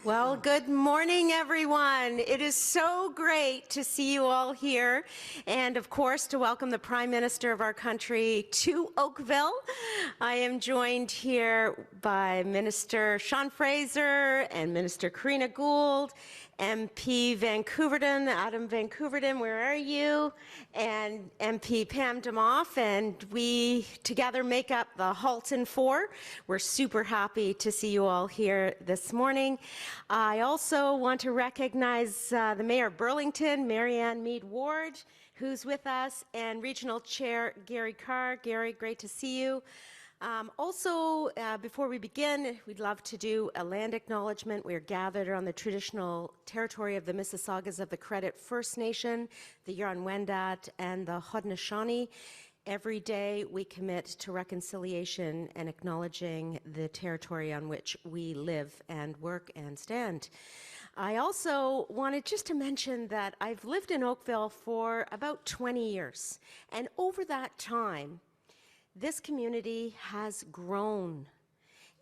Well, good morning, everyone. It is so great to see you all here, and of course to welcome the Prime Minister of our country to Oakville. I am joined here by Minister Sean Fraser and Minister Karina Gould, MP Vancouverton, Adam Vancouverton, where are you? And MP Pam Demoff, and we together make up the Halton Four. We're super happy to see you all here this morning. I also want to recognize the Mayor of Burlington, Marianne Mead Ward, who's with us, and Regional Chair Gary Carr. Gary, great to see you. Before we begin, we'd love to do a land acknowledgement. We are gathered on the traditional territory of the Mississaugas of the Credit First Nation, the Huron-Wendat, and the Haudenosaunee. Every day we commit to reconciliation and acknowledging the territory on which we live and work and stand. I also wanted just to mention that I've lived in Oakville for about 20 years, and over that time, this community has grown,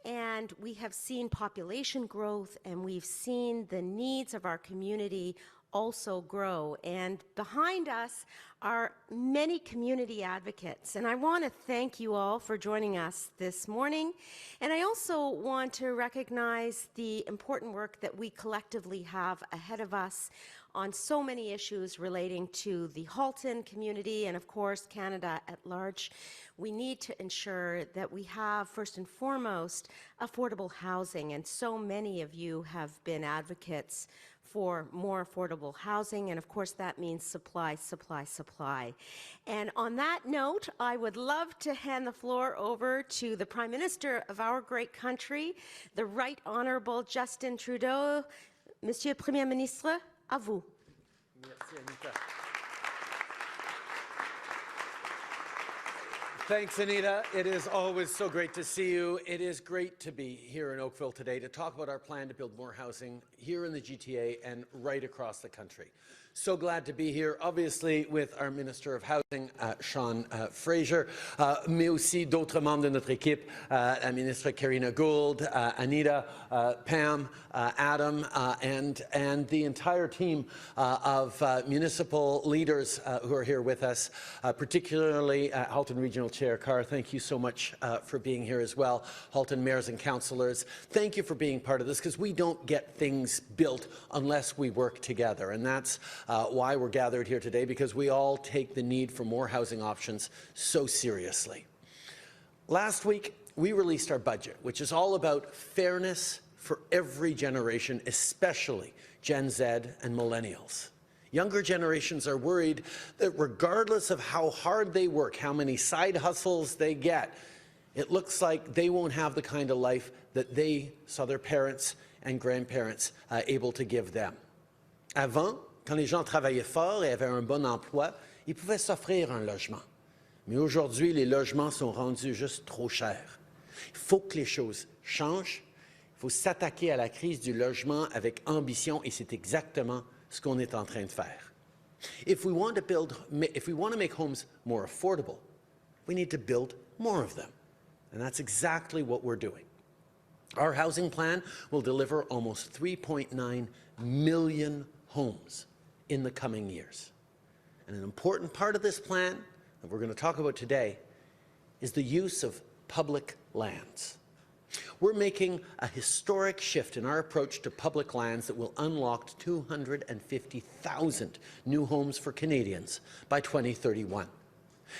and we have seen population growth, and we've seen the needs of our community also grow. And behind us are many community advocates, and I want to thank you all for joining us this morning. And I also want to recognize the important work that we collectively have ahead of us on so many issues relating to the Halton community and, of course, Canada at large. We need to ensure that we have, first and foremost, affordable housing, and so many of you have been advocates for more affordable housing, and of course that means supply, supply, supply. And on that note, I would love to hand the floor over to the Prime Minister of our great country, the Right Honourable Justin Trudeau. Monsieur Premier Ministre, à vous. Merci, Anita. Thanks, Anita. It is always so great to see you. It is great to be here in Oakville today to talk about our plan to build more housing here in the GTA and right across the country. So glad to be here, obviously, with our Minister of Housing, Sean Fraser, mais aussi d'autres membres de notre équipe, la Ministre Karina Gould, Anita, Pam, Adam, and the entire team of municipal leaders who are here with us, particularly Halton Regional Chair Carr. Thank you so much for being here as well. Halton mayors and councillors, thank you for being part of this, because we don't get things built unless we work together, and that's why we're gathered here today, because we all take the need for more housing options so seriously. Last week, we released our budget, which is all about fairness for every generation, especially Gen Z and millennials. Younger generations are worried that regardless of how hard they work, how many side hustles they get, it looks like they won't have the kind of life that they saw their parents and grandparents able to give them. Avant, quand les gens travaillaient fort et avaient un bon emploi, ils pouvaient s'offrir un logement. Mais aujourd'hui, les logements sont rendus juste trop chers. Il faut que les choses changent. Il faut s'attaquer à la crise du logement avec ambition, et c'est exactement ce qu'on est en train de faire. If we want to make homes more affordable, we need to build more of them. And that's exactly what we're doing. Our housing plan will deliver almost 3.9 million homes in the coming years. And an important part of this plan that we're going to talk about today is the use of public lands. We're making a historic shift in our approach to public lands that will unlock 250,000 new homes for Canadians by 2031.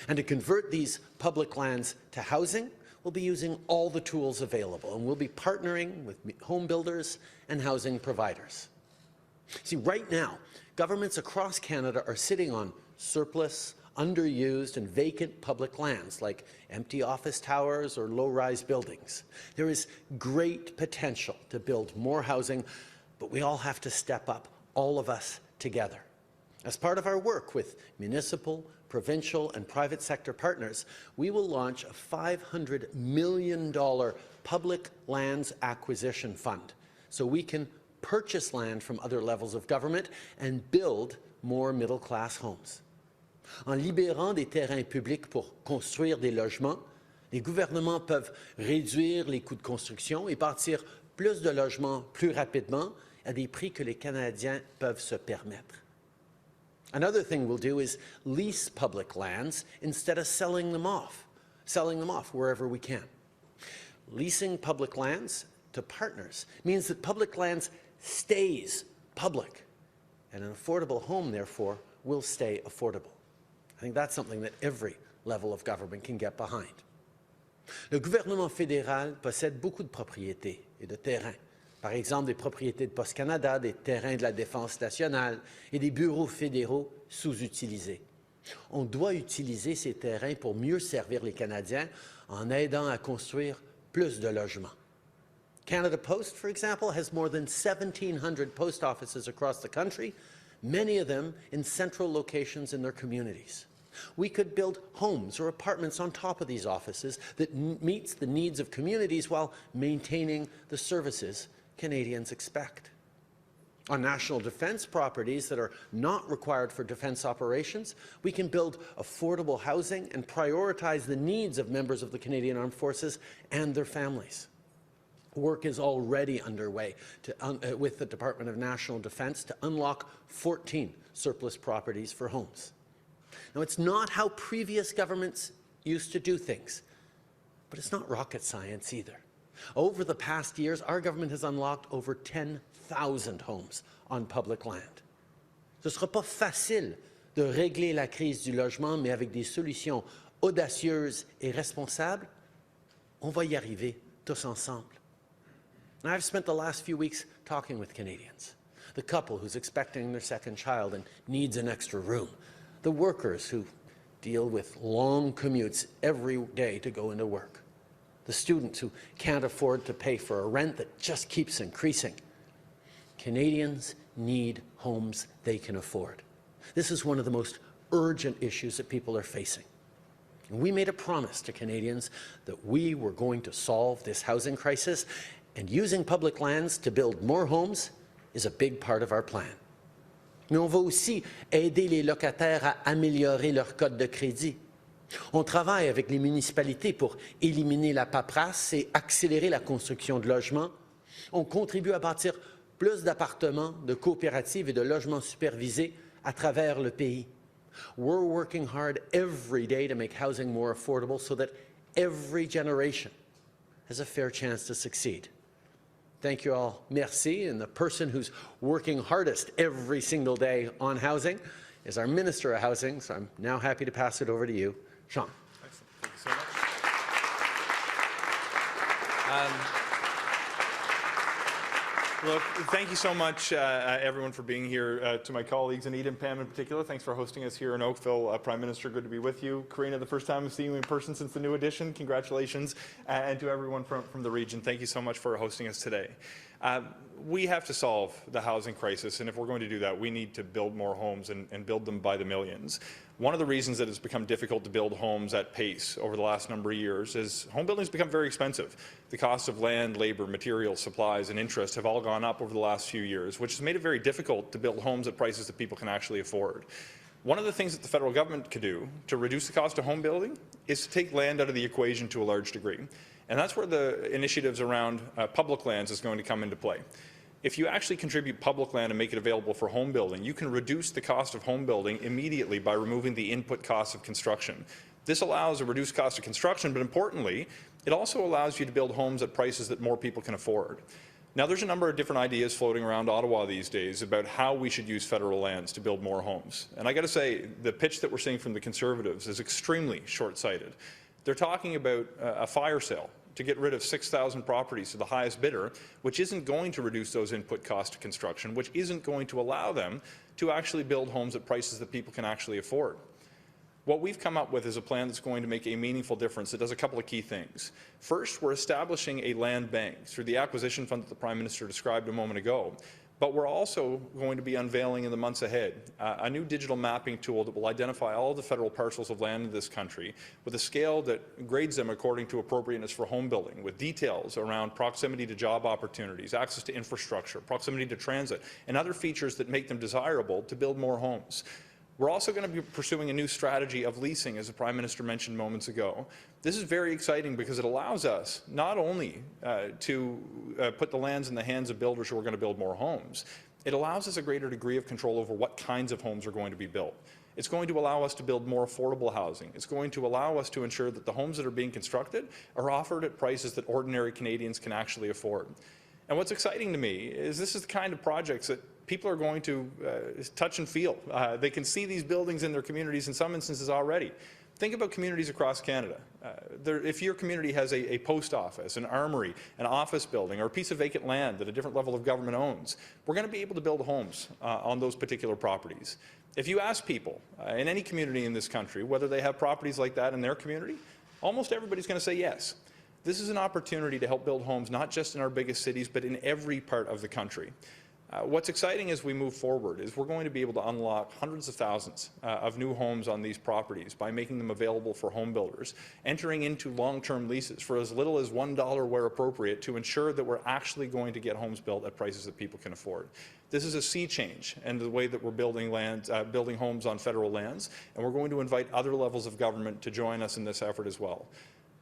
And to convert these public lands to housing, we'll be using all the tools available, and we'll be partnering with home builders and housing providers. See, right now, governments across Canada are sitting on surplus, underused and vacant public lands like empty office towers or low-rise buildings. There is great potential to build more housing, but we all have to step up, all of us together. As part of our work with municipal, provincial and private sector partners, we will launch a $500 million public lands acquisition fund so we can purchase land from other levels of government and build more middle-class homes. En libérant des terrains publics pour construire des logements, les gouvernements peuvent réduire les coûts de construction et bâtir plus de logements plus rapidement à des prix que les Canadiens peuvent se permettre. Another thing we'll do is lease public lands instead of selling them off wherever we can. Leasing public lands to partners means that public lands stays public, and an affordable home, therefore, will stay affordable. I think that's something that every level of government can get behind. Le gouvernement fédéral possède beaucoup de propriétés et de terrains. Par exemple, des propriétés de Poste Canada, des terrains de la Défense nationale et des bureaux fédéraux sous-utilisés. On doit utiliser ces terrains pour mieux servir les Canadiens en aidant à construire plus de logements. Canada Post, for example, has more than 1,700 post offices across the country, many of them in central locations in their communities. We could build homes or apartments on top of these offices that meets the needs of communities while maintaining the services Canadians expect. On national defence properties that are not required for defence operations, we can build affordable housing and prioritize the needs of members of the Canadian Armed Forces and their families. Work is already underway with the Department of National Defence to unlock 14 surplus properties for homes. Now, it's not how previous governments used to do things, but it's not rocket science either. Over the past years, our government has unlocked over 10,000 homes on public land. Ce ne sera pas facile de régler la crise du logement, mais avec des solutions audacieuses et responsables, on va y arriver tous ensemble. And I've spent the last few weeks talking with Canadians. The couple who's expecting their second child and needs an extra room. The workers who deal with long commutes every day to go into work. The students who can't afford to pay for a rent that just keeps increasing. Canadians need homes they can afford. This is one of the most urgent issues that people are facing. And we made a promise to Canadians that we were going to solve this housing crisis, and using public lands to build more homes is a big part of our plan. Mais on va aussi aider les locataires à améliorer leur code de crédit. On travaille avec les municipalités pour éliminer la paperasse et accélérer la construction de logements. On contribue à bâtir plus d'appartements, de coopératives et de logements supervisés à travers le pays. We're working hard every day to make housing more affordable so that every generation has a fair chance to succeed. Thank you all. Merci. And the person who's working hardest every single day on housing is our Minister of Housing, so I'm now happy to pass it over to you, Sean. Excellent. Thank you so much. Look, thank you so much, everyone, for being here. To my colleagues, Anita and Pam in particular, thanks for hosting us here in Oakville. Prime Minister, good to be with you. Karina, the first time I've seen you in person since the new edition. Congratulations. And to everyone from the region, thank you so much for hosting us today. We have to solve the housing crisis, and if we're going to do that, we need to build more homes and build them by the millions. One of the reasons that it's become difficult to build homes at pace over the last number of years is home building has become very expensive. The cost of land, labor, materials, supplies, and interest have all gone up over the last few years, which has made it very difficult to build homes at prices that people can actually afford. One of the things that the federal government could do to reduce the cost of home building is to take land out of the equation to a large degree. And that's where the initiatives around public lands is going to come into play. If you actually contribute public land and make it available for home building, you can reduce the cost of home building immediately by removing the input costs of construction. This allows a reduced cost of construction, but importantly, it also allows you to build homes at prices that more people can afford. Now, there's a number of different ideas floating around Ottawa these days about how we should use federal lands to build more homes. And I got to say, the pitch that we're seeing from the Conservatives is extremely short-sighted. They're talking about a fire sale to get rid of 6,000 properties to the highest bidder, which isn't going to reduce those input costs of construction, which isn't going to allow them to actually build homes at prices that people can actually afford. What we've come up with is a plan that's going to make a meaningful difference. It does a couple of key things. First, we're establishing a land bank through the acquisition fund that the Prime Minister described a moment ago. But we're also going to be unveiling in the months ahead a new digital mapping tool that will identify all the federal parcels of land in this country with a scale that grades them according to appropriateness for home building, with details around proximity to job opportunities, access to infrastructure, proximity to transit, and other features that make them desirable to build more homes. We're also going to be pursuing a new strategy of leasing, as the Prime Minister mentioned moments ago. This is very exciting because it allows us not only to put the lands in the hands of builders who are going to build more homes, it allows us a greater degree of control over what kinds of homes are going to be built. It's going to allow us to build more affordable housing. It's going to allow us to ensure that the homes that are being constructed are offered at prices that ordinary Canadians can actually afford. And what's exciting to me is this is the kind of projects that people are going to touch and feel. They can see these buildings in their communities in some instances already. Think about communities across Canada. If your community has a post office, an armory, an office building, or a piece of vacant land that a different level of government owns, we're going to be able to build homes on those particular properties. If you ask people in any community in this country whether they have properties like that in their community, almost everybody's going to say yes. This is an opportunity to help build homes not just in our biggest cities, but in every part of the country. What's exciting as we move forward is we're going to be able to unlock hundreds of thousands of new homes on these properties by making them available for home builders, entering into long-term leases for as little as $1 where appropriate to ensure that we're actually going to get homes built at prices that people can afford. This is a sea change in the way that we're building building homes on federal lands, and we're going to invite other levels of government to join us in this effort as well.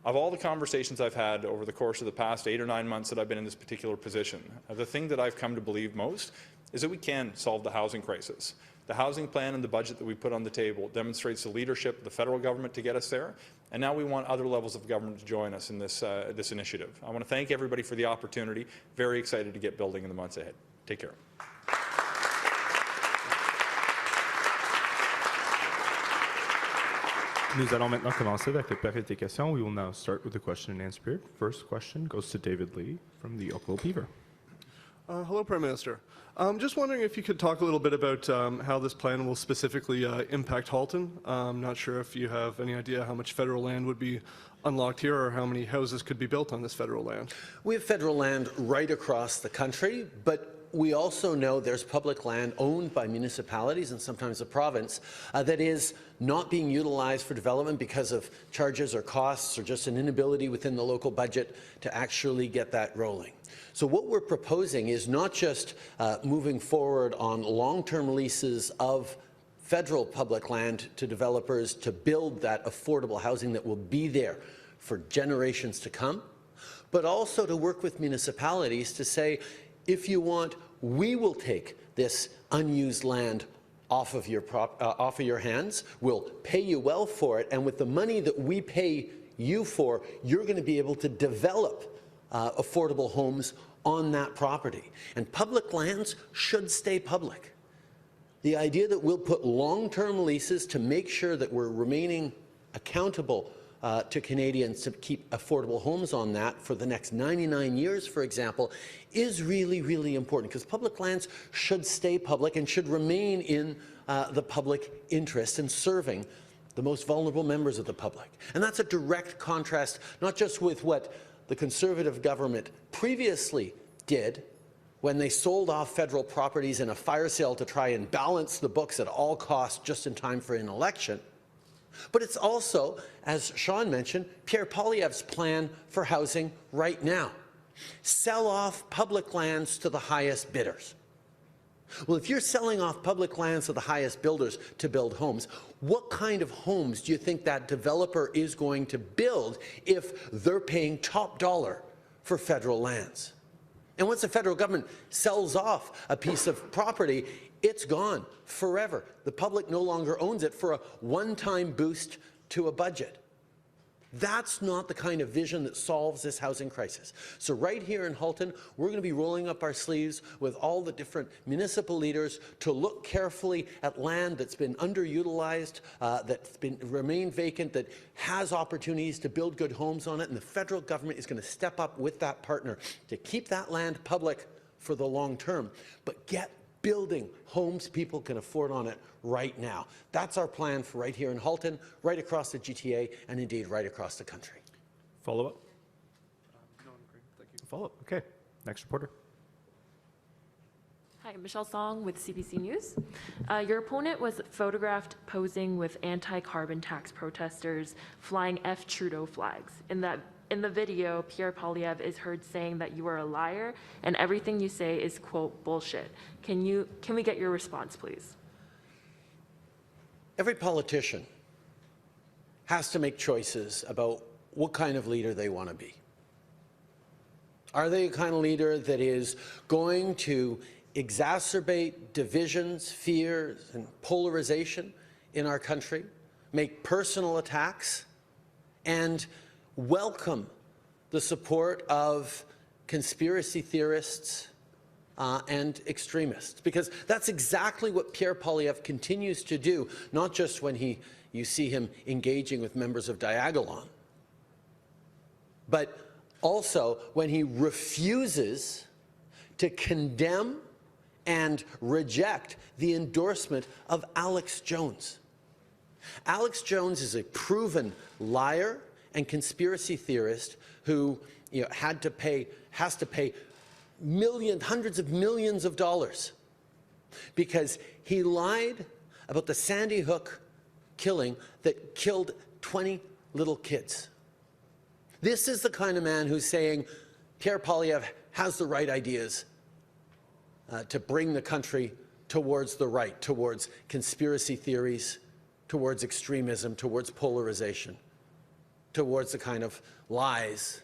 Of all the conversations I've had over the course of the past 8 or 9 months that I've been in this particular position, the thing that I've come to believe most is that we can solve the housing crisis. The housing plan and the budget that we put on the table demonstrates the leadership of the federal government to get us there, and now we want other levels of government to join us in this initiative. I want to thank everybody for the opportunity. Very excited to get building in the months ahead. Take care. Nous allons maintenant commencer avec la période des questions. We will now start with the question and answer period. First question goes to David Lee from the Oakville Beaver. Hello, Prime Minister. Just wondering if you could talk a little bit about how this plan will specifically impact Halton. I'm not sure if you have any idea how much federal land would be unlocked here or how many houses could be built on this federal land. We have federal land right across the country, but we also know there's public land owned by municipalities and sometimes the province that is not being utilized for development because of charges or costs or just an inability within the local budget to actually get that rolling. So what we're proposing is not just moving forward on long-term leases of federal public land to developers to build that affordable housing that will be there for generations to come, but also to work with municipalities to say, if you want, we will take this unused land off of your hands. We'll pay you well for it, and with the money that we pay you for, you're going to be able to develop affordable homes on that property. And public lands should stay public. The idea that we'll put long-term leases to make sure that we're remaining accountable to Canadians to keep affordable homes on that for the next 99 years, for example, is really, really important, because public lands should stay public and should remain in the public interest in serving the most vulnerable members of the public. And that's a direct contrast, not just with what the Conservative government previously did when they sold off federal properties in a fire sale to try and balance the books at all costs just in time for an election, but it's also, as Sean mentioned, Pierre Poilievre's plan for housing right now. Sell off public lands to the highest bidders. Well, if you're selling off public lands to the highest builders to build homes, what kind of homes do you think that developer is going to build if they're paying top dollar for federal lands? And once the federal government sells off a piece of property, it's gone forever. The public no longer owns it for a one-time boost to a budget. That's not the kind of vision that solves this housing crisis. So right here in Halton, we're going to be rolling up our sleeves with all the different municipal leaders to look carefully at land that's been underutilized, that's remained vacant, that has opportunities to build good homes on it, and the federal government is going to step up with that partner to keep that land public for the long term, but get building homes people can afford on it right now. That's our plan for right here in Halton, right across the GTA, and indeed right across the country. Follow-up? No, I'm great. Thank you. Follow-up. Okay. Next reporter. Hi, Michelle Song with CBC News. Your opponent was photographed posing with anti-carbon tax protesters flying F. Trudeau flags. In the video, Pierre Poilievre is heard saying that you are a liar and everything you say is, quote, bullshit. Can we get your response, please? Every politician has to make choices about what kind of leader they want to be. Are they a kind of leader that is going to exacerbate divisions, fears, and polarization in our country, make personal attacks, and welcome the support of conspiracy theorists and extremists? Because that's exactly what Pierre Poilievre continues to do, not just when you see him engaging with members of Diagolon, but also when he refuses to condemn and reject the endorsement of Alex Jones. Alex Jones is a proven liar and conspiracy theorist who has to pay hundreds of millions of dollars because he lied about the Sandy Hook killing that killed 20 little kids. This is the kind of man who's saying Pierre Poilievre has the right ideas to bring the country towards the right, towards conspiracy theories, towards extremism, towards polarization, towards the kind of lies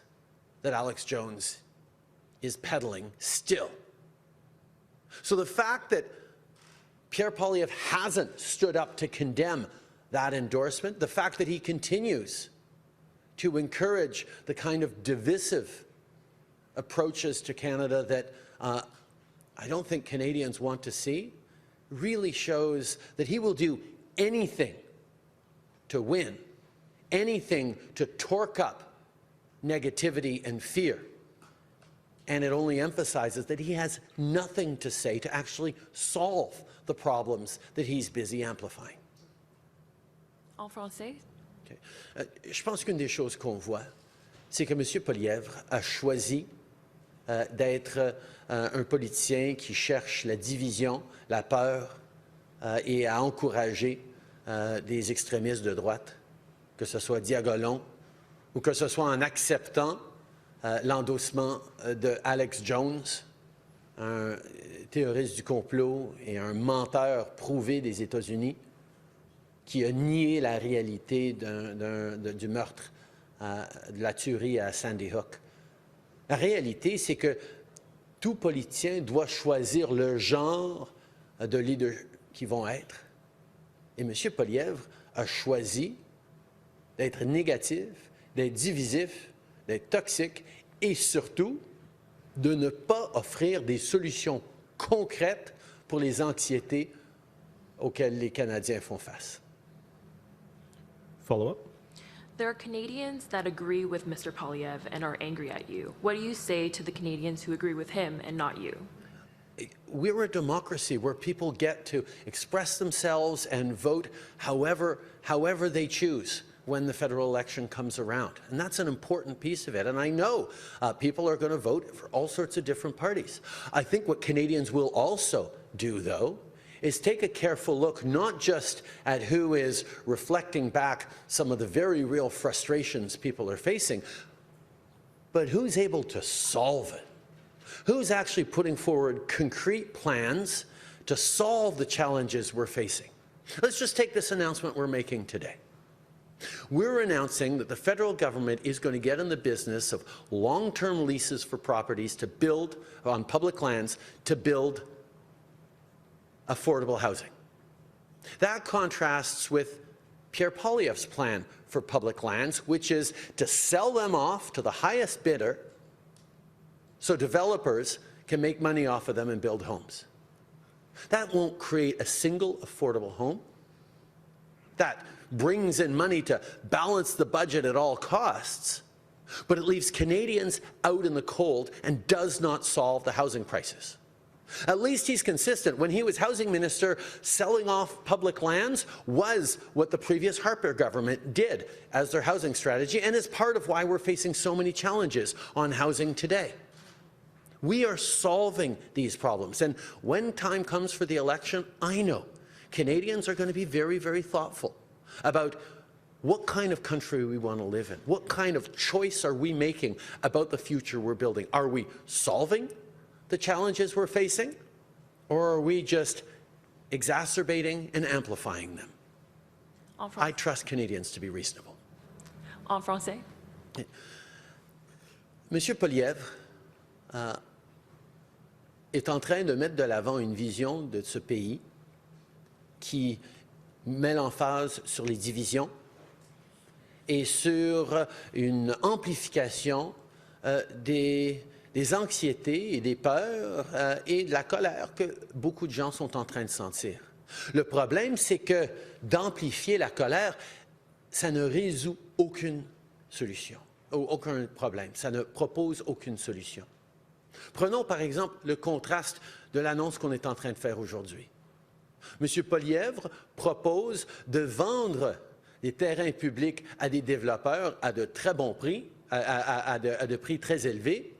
that Alex Jones is peddling still. So the fact that Pierre Poilievre hasn't stood up to condemn that endorsement, the fact that he continues to encourage the kind of divisive approaches to Canada that I don't think Canadians want to see, really shows that he will do anything to win, anything to torque up negativity and fear. And it only emphasizes that he has nothing to say to actually solve the problems that he's busy amplifying. En français? Okay. Je pense qu'une des choses qu'on voit, c'est que M. Poilievre a choisi d'être un politicien qui cherche la division, la peur et à encourager des extrémistes de droite, que ce soit Diagolon ou que ce soit en acceptant l'endossement de Alex Jones, un théoriste du complot et un menteur prouvé des États-Unis, qui a nié la réalité du meurtre, de la tuerie à Sandy Hook. La réalité, c'est que tout politicien doit choisir le genre de leader qu'ils vont être. Et M. Poilievre a choisi d'être négatif, d'être divisif, d'être toxique et surtout de ne pas offrir des solutions concrètes pour les anxiétés auxquelles les Canadiens font face. Follow-up? There are Canadians that agree with Mr. Poilievre and are angry at you. What do you say to the Canadians who agree with him and not you? We're a democracy where people get to express themselves and vote however they choose when the federal election comes around. And that's an important piece of it. And I know people are going to vote for all sorts of different parties. I think what Canadians will also do, though, is take a careful look not just at who is reflecting back some of the very real frustrations people are facing, but who's able to solve it. Who's actually putting forward concrete plans to solve the challenges we're facing? Let's just take this announcement we're making today. We're announcing that the federal government is going to get in the business of long-term leases for properties to build on public lands to build affordable housing. That contrasts with Pierre Poilievre's plan for public lands, which is to sell them off to the highest bidder so developers can make money off of them and build homes. That won't create a single affordable home. That brings in money to balance the budget at all costs, but it leaves Canadians out in the cold and does not solve the housing crisis. At least he's consistent. When he was housing minister, selling off public lands was what the previous Harper government did as their housing strategy, and is part of why we're facing so many challenges on housing today. We are solving these problems, and when time comes for the election, I know Canadians are going to be very, very thoughtful about what kind of country we want to live in. What kind of choice are we making about the future we're building? Are we solving the challenges we're facing, or are we just exacerbating and amplifying them? I trust Canadians to be reasonable. En français. Monsieur Poilievre est en train de mettre de l'avant une vision de ce pays qui met l'emphase sur les divisions et sur une amplification des anxiétés et des peurs et de la colère que beaucoup de gens sont en train de sentir. Le problème, c'est que d'amplifier la colère, ça ne résout aucune solution, aucun problème. Ça ne propose aucune solution. Prenons par exemple le contraste de l'annonce qu'on est en train de faire aujourd'hui. M. Poilievre propose de vendre des terrains publics à des développeurs à de très bons prix, à de prix très élevés,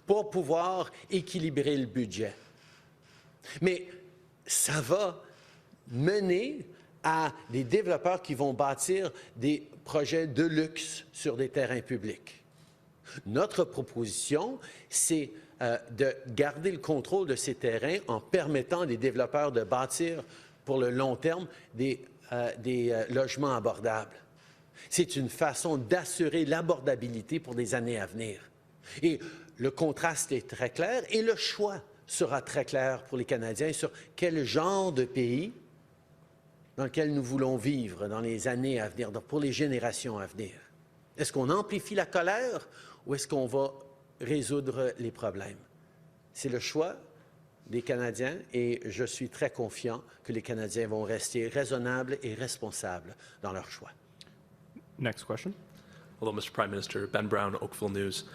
pour pouvoir équilibrer le budget. Mais ça va mener à des développeurs qui vont bâtir des projets de luxe sur des terrains publics. Notre proposition, c'est de garder le contrôle de ces terrains en permettant à des développeurs de bâtir pour le long terme des logements abordables. C'est une façon d'assurer l'abordabilité pour des années à venir. Et le contraste est très clair et le choix sera très clair pour les Canadiens sur quel genre de pays dans lequel nous voulons vivre dans les années à venir, pour les générations à venir. Est-ce qu'on amplifie la colère ou est-ce qu'on va résoudre les problèmes? C'est le choix des Canadiens et je suis très confiant que les Canadiens vont rester raisonnables et responsables dans leur choix. Next question. Hello, Mr. Prime Minister. Ben Brown, Oakville News.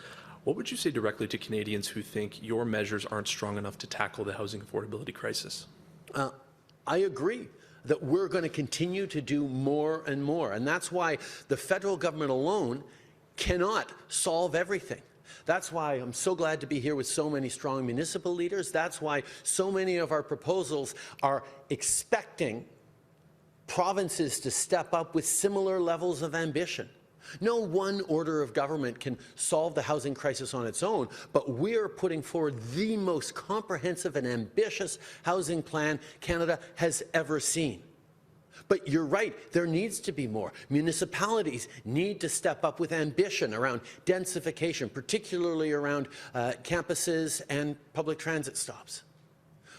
What would you say directly to Canadians who think your measures aren't strong enough to tackle the housing affordability crisis? I agree that we're going to continue to do more and more. And that's why the federal government alone cannot solve everything. That's why I'm so glad to be here with so many strong municipal leaders. That's why so many of our proposals are expecting provinces to step up with similar levels of ambition. No one order of government can solve the housing crisis on its own, but we're putting forward the most comprehensive and ambitious housing plan Canada has ever seen. But you're right, there needs to be more. Municipalities need to step up with ambition around densification, particularly around campuses and public transit stops.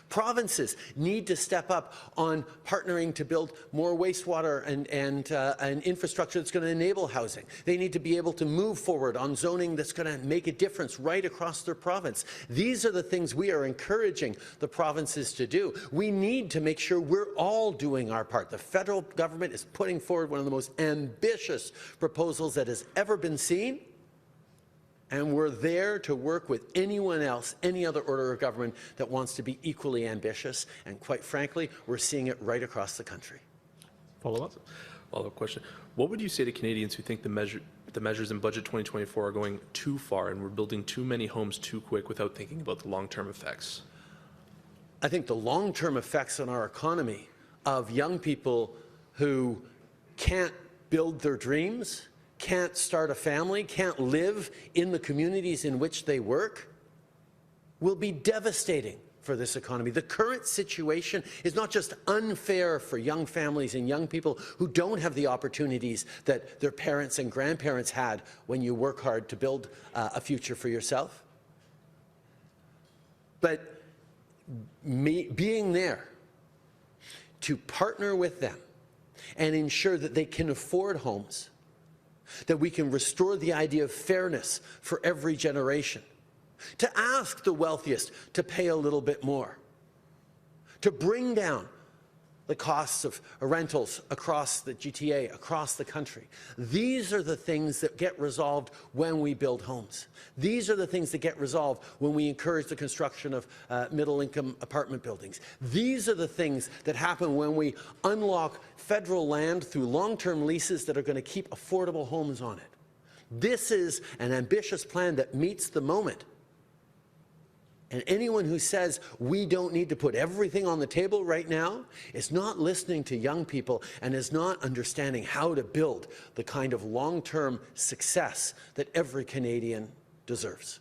Provinces need to step up on partnering to build more wastewater and infrastructure that's going to enable housing. They need to be able to move forward on zoning that's going to make a difference right across their province. These are the things we are encouraging the provinces to do. We need to make sure we're all doing our part. The federal government is putting forward one of the most ambitious proposals that has ever been seen. And we're there to work with anyone else, any other order of government that wants to be equally ambitious. And quite frankly, we're seeing it right across the country. Follow-up? Follow-up question. What would you say to Canadians who think the measures in Budget 2024 are going too far and we're building too many homes too quick without thinking about the long-term effects? I think the long-term effects on our economy of young people who can't build their dreams, can't start a family, can't live in the communities in which they work, will be devastating for this economy. The current situation is not just unfair for young families and young people who don't have the opportunities that their parents and grandparents had when you work hard to build a future for yourself, but being there to partner with them and ensure that they can afford homes, that we can restore the idea of fairness for every generation, to ask the wealthiest to pay a little bit more, to bring down the costs of rentals across the GTA, across the country. These are the things that get resolved when we build homes. These are the things that get resolved when we encourage the construction of middle-income apartment buildings. These are the things that happen when we unlock federal land through long-term leases that are going to keep affordable homes on it. This is an ambitious plan that meets the moment. And anyone who says we don't need to put everything on the table right now is not listening to young people and is not understanding how to build the kind of long-term success that every Canadian deserves.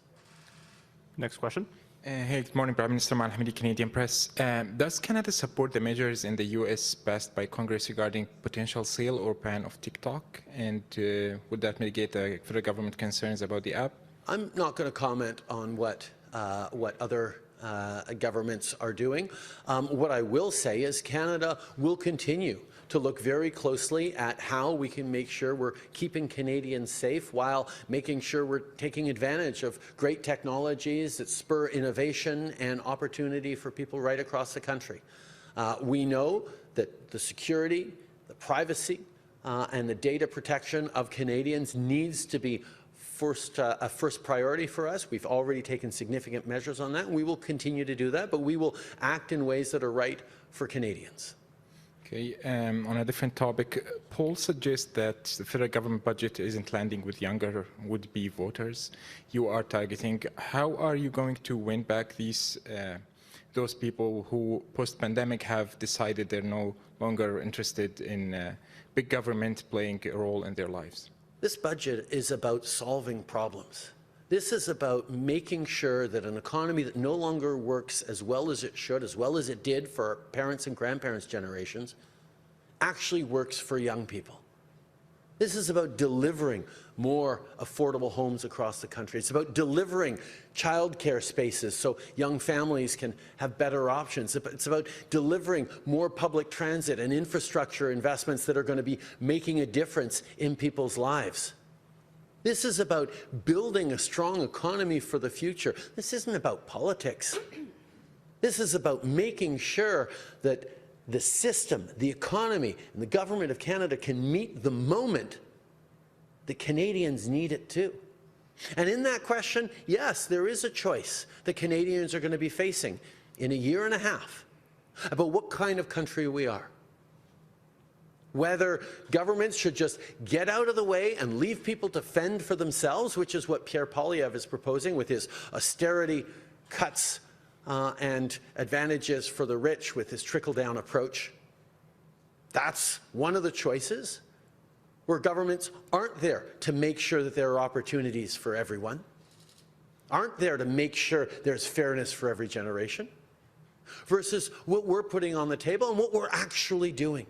Next question. Hey, good morning, Prime Minister Malhamidi, Canadian Press. Does Canada support the measures in the U.S. passed by Congress regarding potential sale or ban of TikTok? And would that mitigate the federal government concerns about the app? I'm not going to comment on what other governments are doing. What I will say is Canada will continue to look very closely at how we can make sure we're keeping Canadians safe while making sure we're taking advantage of great technologies that spur innovation and opportunity for people right across the country. We know that the security, the privacy, and the data protection of Canadians needs to be a first priority for us. We've already taken significant measures on that, and we will continue to do that, but we will act in ways that are right for Canadians. Okay, on a different topic, polls suggest that the federal government budget isn't landing with younger would-be voters you are targeting. How are you going to win back those people who, post-pandemic, have decided they're no longer interested in big government playing a role in their lives? This budget is about solving problems. This is about making sure that an economy that no longer works as well as it should, as well as it did for our parents' and grandparents' generations, actually works for young people. This is about delivering more affordable homes across the country. It's about delivering childcare spaces so young families can have better options. It's about delivering more public transit and infrastructure investments that are going to be making a difference in people's lives. This is about building a strong economy for the future. This isn't about politics. This is about making sure that the system, the economy, and the government of Canada can meet the moment that Canadians need it to. And in that question, yes, there is a choice that Canadians are going to be facing in a year and a half about what kind of country we are. Whether governments should just get out of the way and leave people to fend for themselves, which is what Pierre Poilievre is proposing with his austerity cuts and advantages for the rich with his trickle-down approach. That's one of the choices, where governments aren't there to make sure that there are opportunities for everyone, aren't there to make sure there's fairness for every generation, versus what we're putting on the table and what we're actually doing.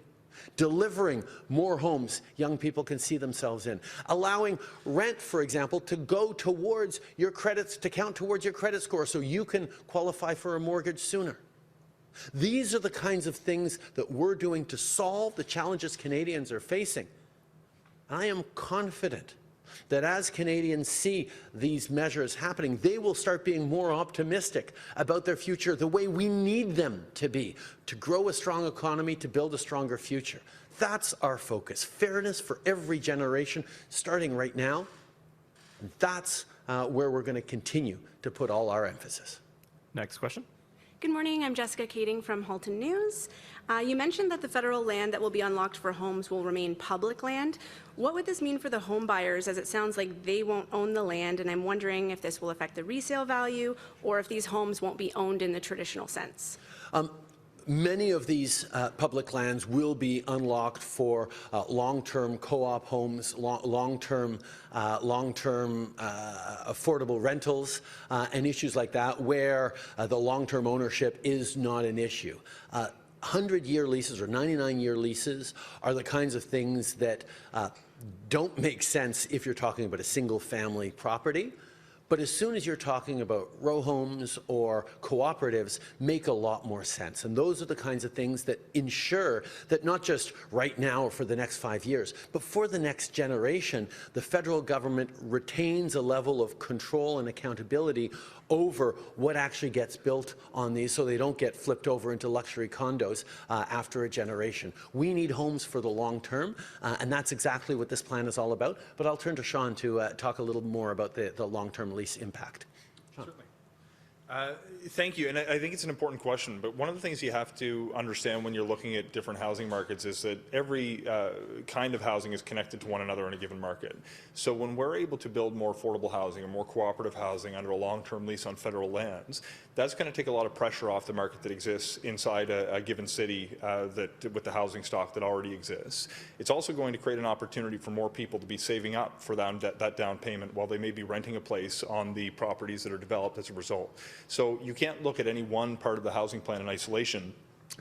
Delivering more homes young people can see themselves in. Allowing rent, for example, to go towards your credits, to count towards your credit score so you can qualify for a mortgage sooner. These are the kinds of things that we're doing to solve the challenges Canadians are facing. I am confident that as Canadians see these measures happening, they will start being more optimistic about their future the way we need them to be, to grow a strong economy, to build a stronger future. That's our focus, fairness for every generation, starting right now. And that's where we're going to continue to put all our emphasis. Next question. Good morning, I'm Jessica Kading from Halton News. You mentioned that the federal land that will be unlocked for homes will remain public land. What would this mean for the home buyers, as it sounds like they won't own the land, and I'm wondering if this will affect the resale value or if these homes won't be owned in the traditional sense? Many of these public lands will be unlocked for long-term co-op homes, long-term affordable rentals, and issues like that, where the long-term ownership is not an issue. 100-year leases or 99-year leases are the kinds of things that don't make sense if you're talking about a single-family property. But as soon as you're talking about row homes or cooperatives, make a lot more sense. And those are the kinds of things that ensure that not just right now or for the next 5 years, but for the next generation, the federal government retains a level of control and accountability over what actually gets built on these so they don't get flipped over into luxury condos after a generation. We need homes for the long term, and that's exactly what this plan is all about. But I'll turn to Sean to talk a little more about the long-term lease impact. Sean. Certainly. Thank you, and I think it's an important question, but one of the things you have to understand when you're looking at different housing markets is that every kind of housing is connected to one another in a given market. So when we're able to build more affordable housing or more cooperative housing under a long-term lease on federal lands, that's going to take a lot of pressure off the market that exists inside a given city with the housing stock that already exists. It's also going to create an opportunity for more people to be saving up for that down payment while they may be renting a place on the properties that are developed as a result. So you can't look at any one part of the housing plan in isolation,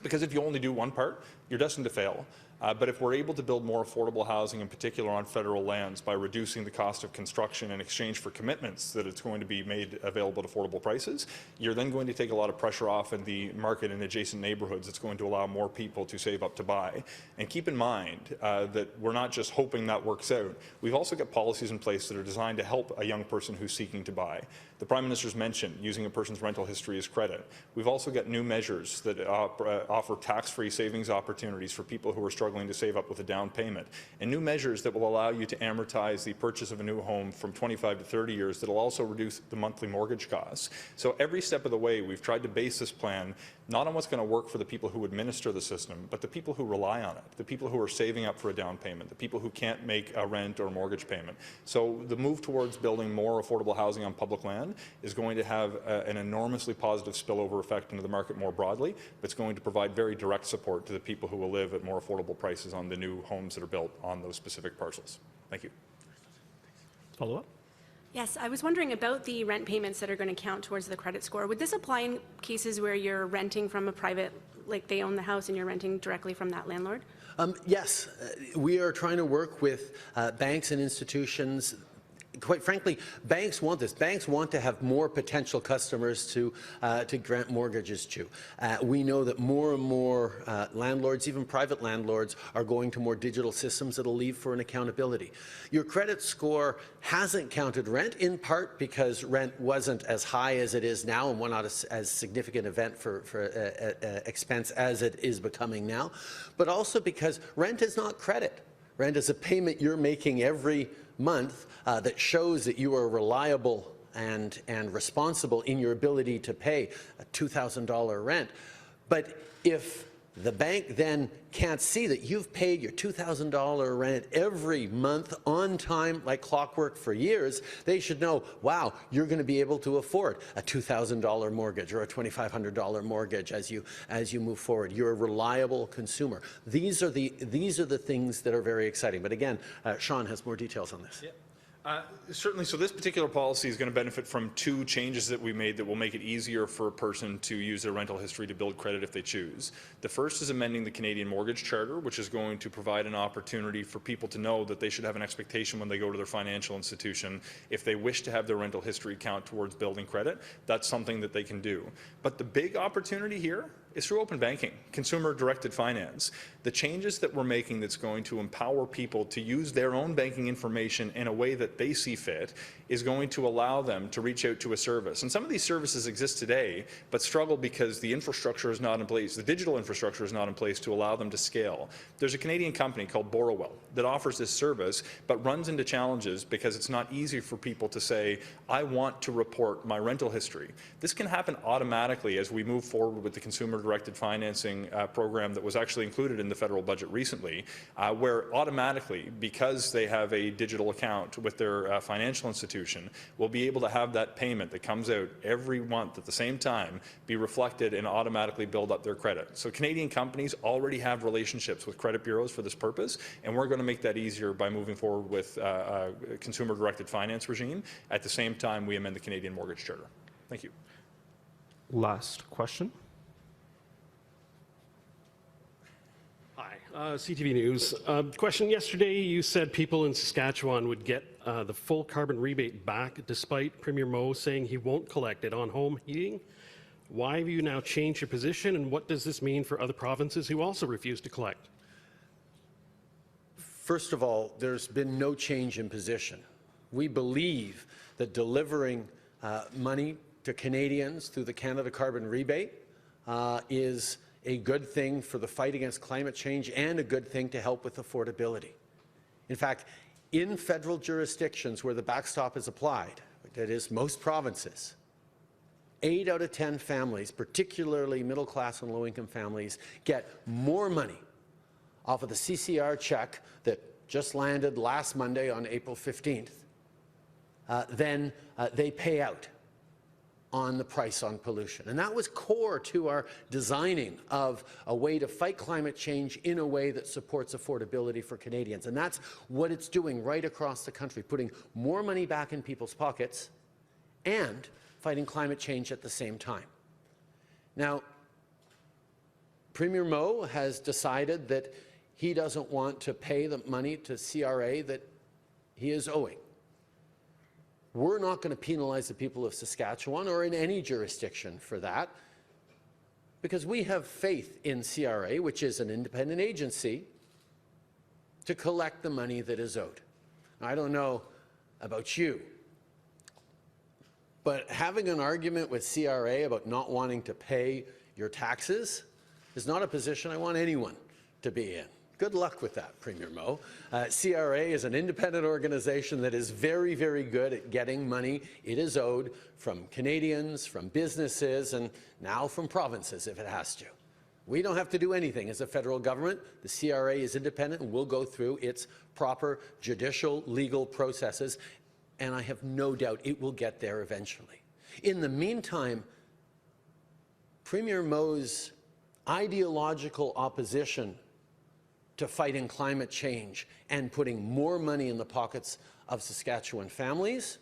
because if you only do one part, you're destined to fail. But if we're able to build more affordable housing, in particular on federal lands, by reducing the cost of construction in exchange for commitments that it's going to be made available at affordable prices, you're then going to take a lot of pressure off in the market in adjacent neighborhoods. It's going to allow more people to save up to buy. And keep in mind that we're not just hoping that works out. We've also got policies in place that are designed to help a young person who's seeking to buy. The Prime Minister's mentioned using a person's rental history as credit. We've also got new measures that offer tax-free savings opportunities for people who are struggling to save up with a down payment, and new measures that will allow you to amortize the purchase of a new home from 25 to 30 years that will also reduce the monthly mortgage costs. So every step of the way, we've tried to base this plan not on what's going to work for the people who administer the system, but the people who rely on it, the people who are saving up for a down payment, the people who can't make a rent or mortgage payment. So the move towards building more affordable housing on public land is going to have an enormously positive spillover effect into the market more broadly, but it's going to provide very direct support to the people who will live at more affordable prices on the new homes that are built on those specific parcels. Thank you. Follow up? Yes, I was wondering about the rent payments that are going to count towards the credit score. Would this apply in cases where you're renting from a private, like they own the house and you're renting directly from that landlord? Yes, we are trying to work with banks and institutions. Quite frankly, banks want this. Banks want to have more potential customers to grant mortgages to. We know that more and more landlords, even private landlords, are going to more digital systems that will leave for an accountability. Your credit score hasn't counted rent, in part because rent wasn't as high as it is now and was not as significant event for expense as it is becoming now, but also because rent is not credit. Rent is a payment you're making every month that shows that you are reliable and responsible in your ability to pay a $2,000 rent. But if the bank then can't see that you've paid your $2,000 rent every month on time like clockwork for years, they should know, wow, you're going to be able to afford a $2,000 mortgage or a $2,500 mortgage as you move forward. You're a reliable consumer. These are the things that are very exciting. But again, Sean has more details on this. Yeah. Certainly, so this particular policy is going to benefit from two changes that we made that will make it easier for a person to use their rental history to build credit if they choose. The first is amending the Canadian Mortgage Charter, which is going to provide an opportunity for people to know that they should have an expectation when they go to their financial institution. If they wish to have their rental history count towards building credit, that's something that they can do. But the big opportunity here is through open banking, consumer-directed finance. The changes that we're making that's going to empower people to use their own banking information in a way that they see fit is going to allow them to reach out to a service. And some of these services exist today, but struggle because the infrastructure is not in place. The digital infrastructure is not in place to allow them to scale. There's a Canadian company called Borrowell that offers this service, but runs into challenges because it's not easy for people to say, I want to report my rental history. This can happen automatically as we move forward with the consumer-directed financing program that was actually included in the federal budget recently, where automatically, because they have a digital account with their financial institution, will be able to have that payment that comes out every month at the same time be reflected and automatically build up their credit. So Canadian companies already have relationships with credit bureaus for this purpose, and we're going to make that easier by moving forward with a consumer-directed finance regime. At the same time, we amend the Canadian Mortgage Charter. Thank you. Last question. Hi, CTV News. Question, yesterday you said people in Saskatchewan would get the full carbon rebate back despite Premier Moe saying he won't collect it on home heating. Why have you now changed your position, and what does this mean for other provinces who also refuse to collect? First of all, there's been no change in position. We believe that delivering money to Canadians through the Canada Carbon Rebate is a good thing for the fight against climate change and a good thing to help with affordability. In fact, in federal jurisdictions where the backstop is applied, that is most provinces, 8 out of 10 families, particularly middle-class and low-income families, get more money off of the CCR check that just landed last Monday on April 15th than they pay out on the price on pollution. And that was core to our designing of a way to fight climate change in a way that supports affordability for Canadians. And that's what it's doing right across the country, putting more money back in people's pockets and fighting climate change at the same time. Now, Premier Moe has decided that he doesn't want to pay the money to CRA that he is owing. We're not going to penalize the people of Saskatchewan or in any jurisdiction for that, because we have faith in CRA, which is an independent agency, to collect the money that is owed. I don't know about you, but having an argument with CRA about not wanting to pay your taxes is not a position I want anyone to be in. Good luck with that, Premier Moe. CRA is an independent organization that is very, very good at getting money it is owed from Canadians, from businesses, and now from provinces if it has to. We don't have to do anything as a federal government. The CRA is independent and will go through its proper judicial legal processes, and I have no doubt it will get there eventually. In the meantime, Premier Moe's ideological opposition to fighting climate change and putting more money in the pockets of Saskatchewan families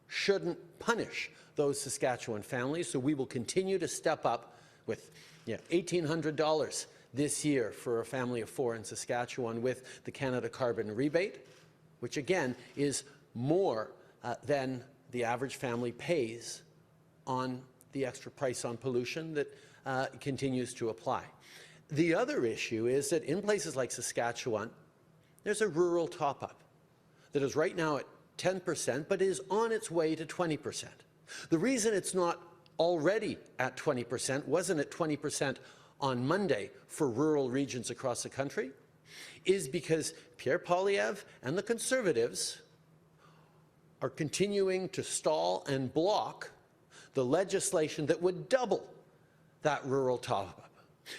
shouldn't punish those Saskatchewan families, so we will continue to step up with $1,800 this year for a family of 4 in Saskatchewan with the Canada Carbon Rebate, which again is more than the average family pays on the extra price on pollution that continues to apply. The other issue is that in places like Saskatchewan, there's a rural top-up that is right now at 10%, but is on its way to 20%. The reason it's not already at 20%, wasn't at 20% on Monday for rural regions across the country, is because Pierre Poilievre and the Conservatives are continuing to stall and block the legislation that would double that rural top-up.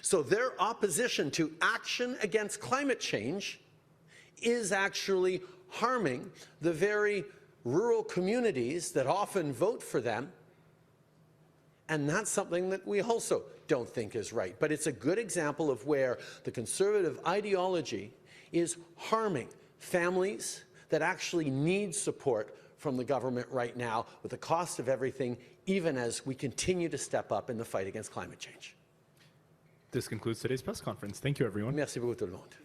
So their opposition to action against climate change is actually harming the very rural communities that often vote for them, and that's something that we also don't think is right. But it's a good example of where the Conservative ideology is harming families that actually need support from the government right now with the cost of everything, even as we continue to step up in the fight against climate change. This concludes today's press conference. Thank you, everyone. Merci beaucoup tout le monde.